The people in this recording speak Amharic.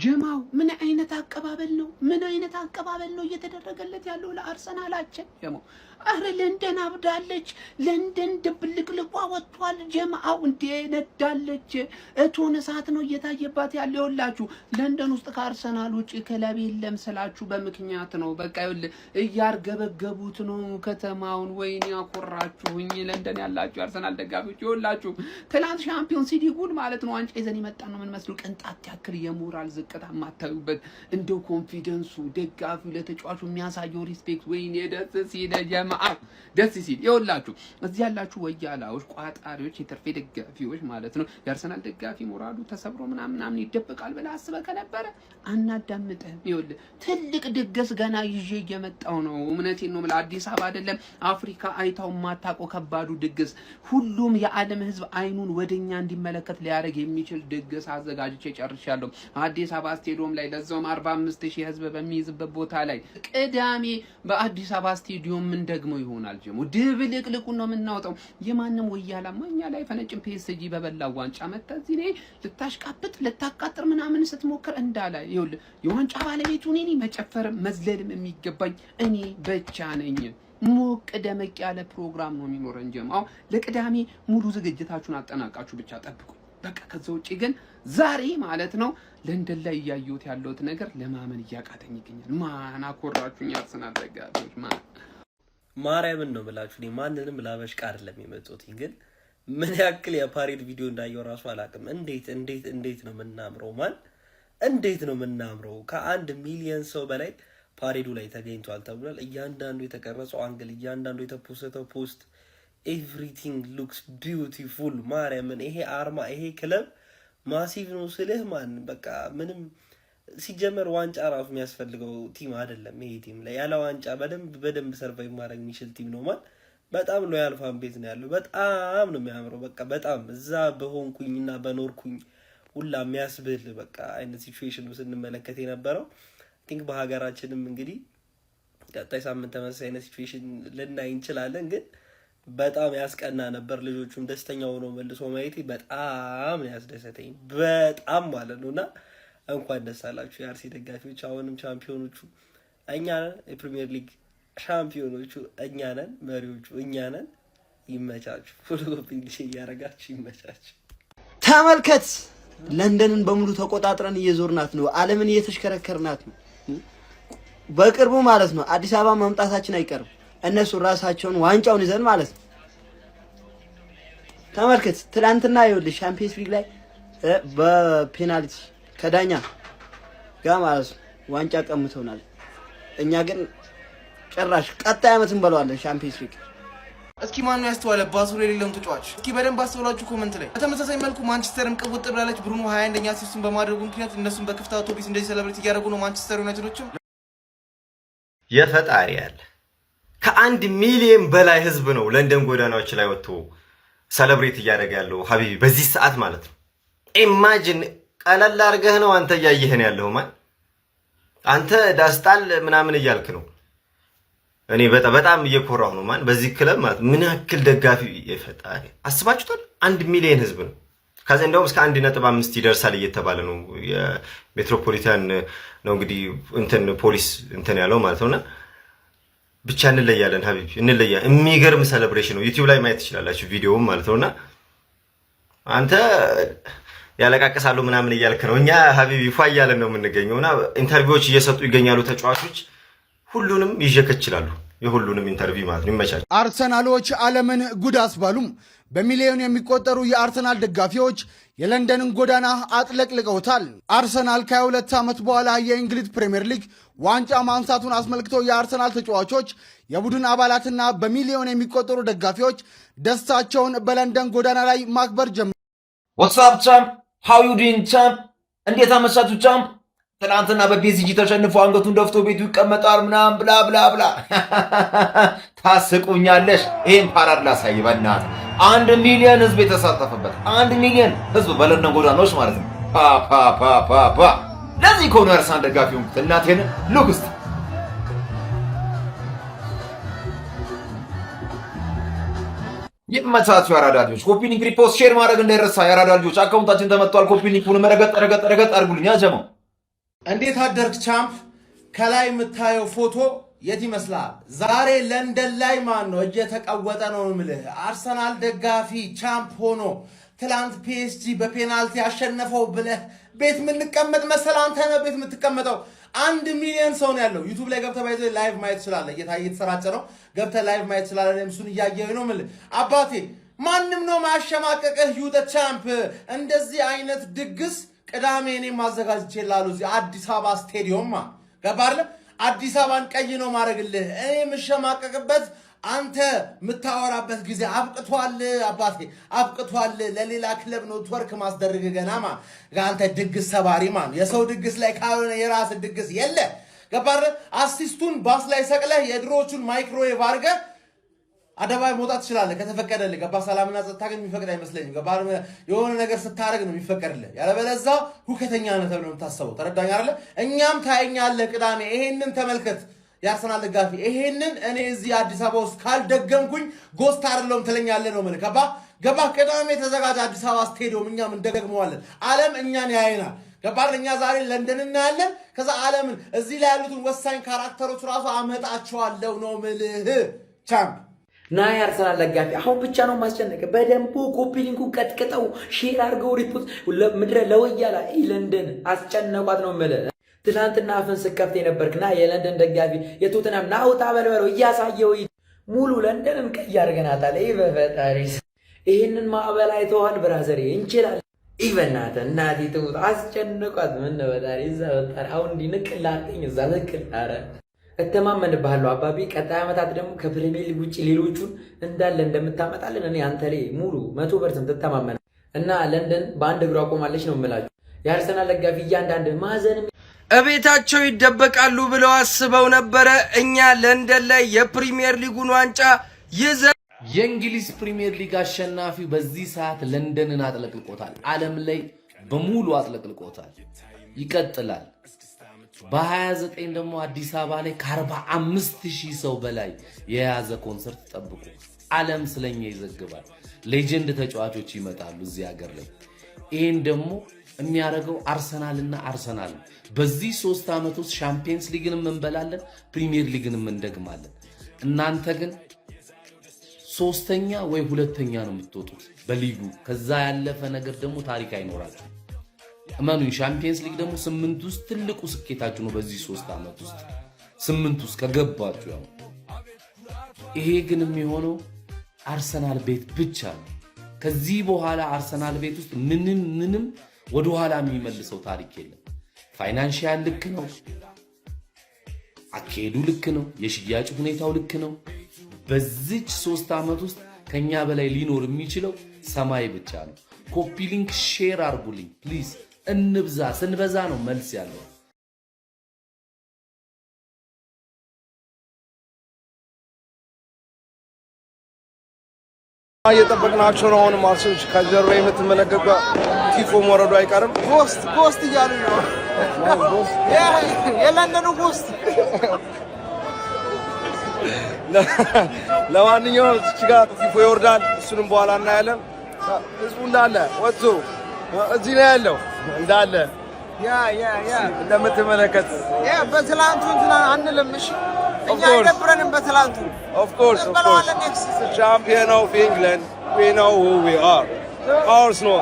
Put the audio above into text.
ጀማው ምን አይነት አቀባበል ነው? ምን አይነት አቀባበል ነው እየተደረገለት ያለው ለአርሰናላችን? ጀማው አረ ለንደን አብዳለች። ለንደን ድብልቅልቋ ወጥቷል። ጀማው እንዴ ነዳለች። እቶን እሳት ነው እየታየባት ያለው። ይኸውላችሁ ለንደን ውስጥ ከአርሰናል ውጪ ክለብ የለም ስላችሁ በምክንያት ነው። በቃ እያርገበገቡት ነው ከተማውን። ወይኔ አኮራችሁኝ ለንደን ያላችሁ አርሰናል ደጋፊዎች። ይኸውላችሁ ትላንት ሻምፒዮንስ ሊጉን ማለት ነው ዋንጫ ይዘን የመጣ ነው ምን መስሉ ቅንጣት ያክል የሞራል ዝቅታ ማታዩበት እንደው ኮንፊደንሱ ደጋፊው ለተጫዋቹ የሚያሳየው ሪስፔክት ወይኔ ደስ ሲል ጀማዓ ደስ ሲል። ይኸውላችሁ እዚህ ያላችሁ ወያላዎች ቋጣሪዎች የትርፌ ደጋፊዎች ማለት ነው የአርሰናል ደጋፊ ሞራሉ ተሰብሮ ምናምን ይደበቃል ብለህ አስበህ ከነበረ አናዳምጥህም። ይኸውልህ ትልቅ ድግስ ገና ይዤ እየመጣሁ ነው። እውነቴን ነው የምልህ አዲስ አበባ አይደለም አፍሪካ አይታው ማታውቀው ከባዱ ድግስ ሁሉም የዓለም ህዝብ አይኑን ወደኛ እንዲመለከት ሊያደርግ የሚችል ድግስ አዘጋጅቼ ጨርሻለሁ። አዲስ አበባ ስቴዲየም ላይ ለዛውም 45000 ህዝብ በሚይዝበት ቦታ ላይ ቅዳሜ በአዲስ አበባ ስቴዲየም ምን ደግሞ ይሆናል ጀሙ ድብልቅልቁን ነው የምናወጣው። የማንም ወያላማ እኛ ላይ ፈነጭን ፒኤስጂ በበላው ዋንጫ መጣ እዚህ ላይ ልታሽቃብጥ ልታቃጥር ምናምን ስትሞክር እንዳላ ይኸውልህ የዋንጫ ባለቤቱ እኔ ነኝ። መጨፈርም መዝለልም የሚገባኝ እኔ ብቻ ነኝ። ሞቅ ደመቅ ያለ ፕሮግራም ነው የሚኖረን ጀማው። ለቅዳሜ ሙሉ ዝግጅታችሁን አጠናቃችሁ ብቻ ጠብቁ። በቃ ከዛ ውጪ ግን ዛሬ ማለት ነው ለንደን ላይ ያያዩት ያለውት ነገር ለማመን እያቃተኝ ይገኛል። ማን አኮራችሁኝ አርሰናል ደጋፊዎች ማርያምን ነው ብላችሁ እኔ ማንንም ላበሽቅ አይደለም የመጣሁት፣ ግን ምን ያክል የፓሬድ ቪዲዮ እንዳየው ራሱ አላውቅም። እንዴት ነው የምናምረው እንዴት ነው የምናምረው? ከ1 ሚሊዮን ሰው በላይ ፓሬዱ ላይ ተገኝቷል ተብሏል። እያንዳንዱ የተቀረጸው አንግል፣ እያንዳንዱ የተፖስተው ፖስት ኤቭሪቲንግ ሉክስ ቢዩቲፉል። ማርያምን ይሄ አርማ ይሄ ክለብ ማሲቭ ነው ስልህ በቃ ምንም ሲጀመር ዋንጫ ራሱ የሚያስፈልገው ቲም አይደለም። ይሄ ቲም ላይ ያለ ዋንጫ በደንብ ሰርቫይቭ ማድረግ የሚችል ቲም ነው በጣም ሎያል ፋን ቤዝ ነው ያለው። በጣም ነው የሚያምረው። በቃ በጣም እዛ በሆንኩኝና በኖርኩኝ ሁላ የሚያስብል በቃ አይነት ሲቹዌሽን ስንመለከት የነበረው ቲንክ በሀገራችንም እንግዲህ ቀጣይ ሳምንት ተመሳሳይ አይነት ሲቹዌሽን ልናይ እንችላለን። ግን በጣም ያስቀና ነበር። ልጆቹም ደስተኛ ሆነው መልሶ ማየት በጣም ያስደሰተኝ በጣም ማለት ነውና እንኳን ደስ አላችሁ የአርሲ ደጋፊዎች። አሁንም ቻምፒዮኖቹ እኛ ነን፣ የፕሪሚየር ሊግ ሻምፒዮኖቹ እኛ ነን፣ መሪዎቹ እኛ ነን። ይመቻችሁ። ፎሎፒንግ ያረጋችሁ ይመቻችሁ። ተመልከት ለንደንን በሙሉ ተቆጣጥረን እየዞርናት ነው። ዓለምን እየተሽከረከርናት ነው። በቅርቡ ማለት ነው አዲስ አበባ መምጣታችን አይቀርም። እነሱ ራሳቸውን ዋንጫውን ይዘን ማለት ነው። ተመልከት ትላንትና ይኸውልህ ሻምፒዮንስ ሊግ ላይ በፔናልቲ ከዳኛ ጋር ማለት ነው ዋንጫ ቀምተውናል። እኛ ግን ጭራሽ ቀጣይ ዓመት እንበለዋለን ሻምፒዮንስ ሊግ። እስኪ ማን ነው ያስተዋለ ባዙር የሌለውን ተጫዋች? እስኪ በደንብ አስተውላችሁ ኮሜንት ላይ። በተመሳሳይ መልኩ ማንቸስተርም ቅውጥ ብላለች። ብሩኖ 21ኛ አሲስቱን በማድረጉ ምክንያት እነሱም በክፍት አውቶቡስ እንደዚህ ሴሌብሬት እያደረጉ ነው። ማንቸስተር ዩናይትዶችም የፈጣሪ ያለ ከ1 ሚሊዮን በላይ ህዝብ ነው ለንደን ጎዳናዎች ላይ ወጥቶ ሴሌብሬት እያደረገ ያለው ሀቢቢ በዚህ ሰዓት ማለት ነው። ኢማጂን ቀለል አድርገህ ነው አንተ እያየህን ያለው አንተ ዳስጣል ምናምን እያልክ ነው። እኔ በጣም እየኮራሁ ነው በዚህ ክለብ ማለት ምን ያክል ደጋፊ የፈጣሪ አስባችሁታል? 1 ሚሊዮን ህዝብ ነው። ከዛ እንደውም እስከ 1.5 ይደርሳል እየተባለ ነው። የሜትሮፖሊታን ነው እንግዲህ ፖሊስ ያለው ማለት ነውና ብቻ እንለያለን ሀቢቢ እንለያለን። የሚገርም ሴሌብሬሽን ነው። ዩቲዩብ ላይ ማየት ትችላላችሁ ቪዲዮውን ማለት ነውና አንተ ያለቃቀሳሉ ምናምን እያልክ ነው። እኛ ሀቢቢ ፏ እያለን ነው የምንገኘውና ኢንተርቪዎች እየሰጡ ይገኛሉ ተጫዋቾች። ሁሉንም ይጀከችላሉ የሁሉንም ኢንተርቪው ማለት ነው። ይመቻች። አርሰናሎች ዓለምን ጉድ አስባሉም። በሚሊዮን የሚቆጠሩ የአርሰናል ደጋፊዎች የለንደንን ጎዳና አጥለቅልቀውታል። አርሰናል ከ22 ዓመት በኋላ የእንግሊዝ ፕሪሚየር ሊግ ዋንጫ ማንሳቱን አስመልክቶ የአርሰናል ተጫዋቾች፣ የቡድን አባላትና በሚሊዮን የሚቆጠሩ ደጋፊዎች ደስታቸውን በለንደን ጎዳና ላይ ማክበር ጀምረዋል። What's up champ? How you doing champ? እንዴት አመሻችሁ champ? ትናንትና በፒኤስጂ ተሸንፎ አንገቱን ደፍቶ ቤቱ ይቀመጣል ምናምን ብላ ብላ ብላ ታስቁኛለሽ። ይሄን ፓራድ ላሳይ በእናትህ 1 ሚሊዮን ህዝብ የተሳተፈበት 1 ሚሊዮን ህዝብ በለንደን ጎዳናዎች ማለት ነው። ፓ ለዚህ ኮኖ አርሰናል ደጋፊው እናቴን ሉክስ ይመቻችሁ ያራዳ ልጆች። ኮፒ ሊንክ ሪፖስት ሼር ማድረግ እንዳይረሳ ያራዳ ልጆች። አካውንታችን ተመቷል። ኮፒ ሊንኩን ረገጥ አድርጉልኝ ያጀማው እንዴት አደርክ ቻምፕ? ከላይ የምታየው ፎቶ የት ይመስላል? ዛሬ ለንደን ላይ ማን ነው እጄ ተቀወጠ ነው የምልህ። አርሰናል ደጋፊ ቻምፕ ሆኖ ትላንት ፒኤስጂ በፔናልቲ ያሸነፈው ብለህ ቤት የምንቀመጥ መሰል አንተ ነህ ቤት የምትቀመጠው። 1 ሚሊዮን ሰው ነው ያለው። ዩቲዩብ ላይ ገብተህ ባይዘ ላይቭ ማየት ትችላለህ። እየተሰራጨ ነው። ገብተህ ላይቭ ማየት ትችላለህ። እሱን እያየህ ነው የምልህ አባቴ። ማንም ነው ማሸማቀቅህ። ዩተ ቻምፕ እንደዚህ አይነት ድግስ ቅዳሜ እኔም አዘጋጅቼልሃለሁ እዚህ አዲስ አበባ ስቴዲየም ገባህ አይደል? አዲስ አበባን ቀይ ነው ማድረግልህ። እኔ የምሸማቀቅበት አንተ የምታወራበት ጊዜ አብቅቷል አባቴ አብቅቷል። ለሌላ ክለብ ነው ትወርክ ማስደረግ ገናማ አንተ ድግስ ሰባሪ ማን። የሰው ድግስ ላይ ካልሆነ የራስ ድግስ የለ ገባህ? አሲስቱን ባስ ላይ ሰቅለህ የድሮቹን ማይክሮዌቭ አድርገህ አደባባይ መውጣት ትችላለህ ከተፈቀደልህ። ገባህ? ሰላምና ጸጥታ ግን የሚፈቅድ አይመስለኝም። ገባህ? የሆነ ነገር ስታደርግ ነው የሚፈቀድልህ። ያለበለዛ ሁከተኛ ነህ ተብሎ የምታስበው። ተረዳኝ አይደለ? እኛም ታየኛለህ ቅዳሜ። ይሄንን ተመልከት የአርሰናል ደጋፊ። ይሄንን እኔ እዚህ አዲስ አበባ ውስጥ ካልደገምኩኝ ጎስት አይደለም ትለኛለህ ነው የምልህ። ገባህ? ቅዳሜ ተዘጋጅ አዲስ አበባ ስቴዲየም። እኛም እንደገግመዋለን። ዓለም እኛን ያየናል። ገባህ? እኛ ዛሬ ለንደን እናያለን። ከዛ ዓለምን እዚህ ላይ ያሉትን ወሳኝ ካራክተሮች ራሱ አመጣቸዋለሁ ነው የምልህ ቻምፕ። ና የአርሰናል ደጋፊ አሁን ብቻ ነው ማስጨነቅ። በደንቡ ኮፒ ሊንኩን ቀጥቀጠው ሼር አድርገው ሪፖርት ምድረ ለወያላ ለንደን አስጨነቋት ነው የምልህ። ትናንትና አፍን ስከፍት የነበርክና የለንደን ደጋፊ የቶተናም ናውጣ በልበለው እያሳየው ሙሉ ለንደንን ቀይ አድርገናታል። በፈጣሪ ይህንን ማዕበል አይተዋል ብራዘር። እንችላለን ይበናተ እናቴ ትሙት አስጨነቋት። ምን በጣሪ እዛ በጣሪ አሁን እንዲህ ንቅል አርገኝ እዛ ንቅል አረ እተማመንብሃለሁ አባቢ። ቀጣይ ዓመታት ደግሞ ከፕሪሚየር ሊግ ውጪ ሌሎቹን እንዳለ እንደምታመጣልን እኔ አንተ ላይ ሙሉ 100% ተተማመነ እና ለንደን በአንድ እግሯ ቆማለች ነው የምላችሁ። የአርሰናል ደጋፊ እያንዳንድ ማዘንም እቤታቸው ይደበቃሉ ብለው አስበው ነበረ። እኛ ለንደን ላይ የፕሪሚየር ሊጉን ዋንጫ ይዘን የእንግሊዝ ፕሪሚየር ሊግ አሸናፊው በዚህ ሰዓት ለንደንን አጥለቅልቆታል። ዓለም ላይ በሙሉ አጥለቅልቆታል። ይቀጥላል። በ29 ደግሞ አዲስ አበባ ላይ ከ45,000 ሰው በላይ የያዘ ኮንሰርት ጠብቁ። ዓለም ስለኛ ይዘግባል። ሌጀንድ ተጫዋቾች ይመጣሉ እዚህ ሀገር ላይ። ይሄን ደግሞ የሚያደርገው አርሰናልና አርሰናል በዚህ 3 ዓመት ውስጥ ሻምፒየንስ ሊግንም እንበላለን፣ ፕሪሚየር ሊግንም እንደግማለን። እናንተ ግን 3ኛ ወይ 2ኛ ነው የምትወጡት በሊጉ። ከዛ ያለፈ ነገር ደግሞ ታሪክ አይኖራችሁ። እመኑኝ። ሻምፒየንስ ሊግ ደግሞ 8 ውስጥ ትልቁ ስኬታችሁ ነው። በዚህ 3 ዓመት ውስጥ 8 ውስጥ ከገባችሁ ያው ይሄ ግን የሚሆነው አርሰናል ቤት ብቻ ነው። ከዚህ በኋላ አርሰናል ቤት ውስጥ ምንም ወደ ኋላ የሚመልሰው ታሪክ የለም። ፋይናንሻል ልክ ነው፣ አካሄዱ ልክ ነው፣ የሽያጭ ሁኔታው ልክ ነው። በዚች 3 ዓመት ውስጥ ከኛ በላይ ሊኖር የሚችለው ሰማይ ብቻ ነው። ኮፒ ሊንክ ሼር አድርጉልኝ ፕሊዝ። እንብዛ፣ ስንበዛ ነው መልስ ያለው። እየጠበቅናቸው ነው። አሁን ማርሶች ከጀርባ የምትመለከቱ ቲፎ መረዱ አይቀርም። ጎስት እያሉ ነው። የለንደኑ ጎስት። ለማንኛውም እዚህ ጋር ቲፎ ይወርዳል። እሱንም በኋላ እናያለን። ህዝቡ እንዳለ ወጥቶ እዚህ ነው ያለው እንዳለ እንደምትመለከት በትላንቱ እንትና አንልም። እሺ እኛ አይደብረንም በትላንቱ። Of course. Champion of England, we know who we are. Arsenal.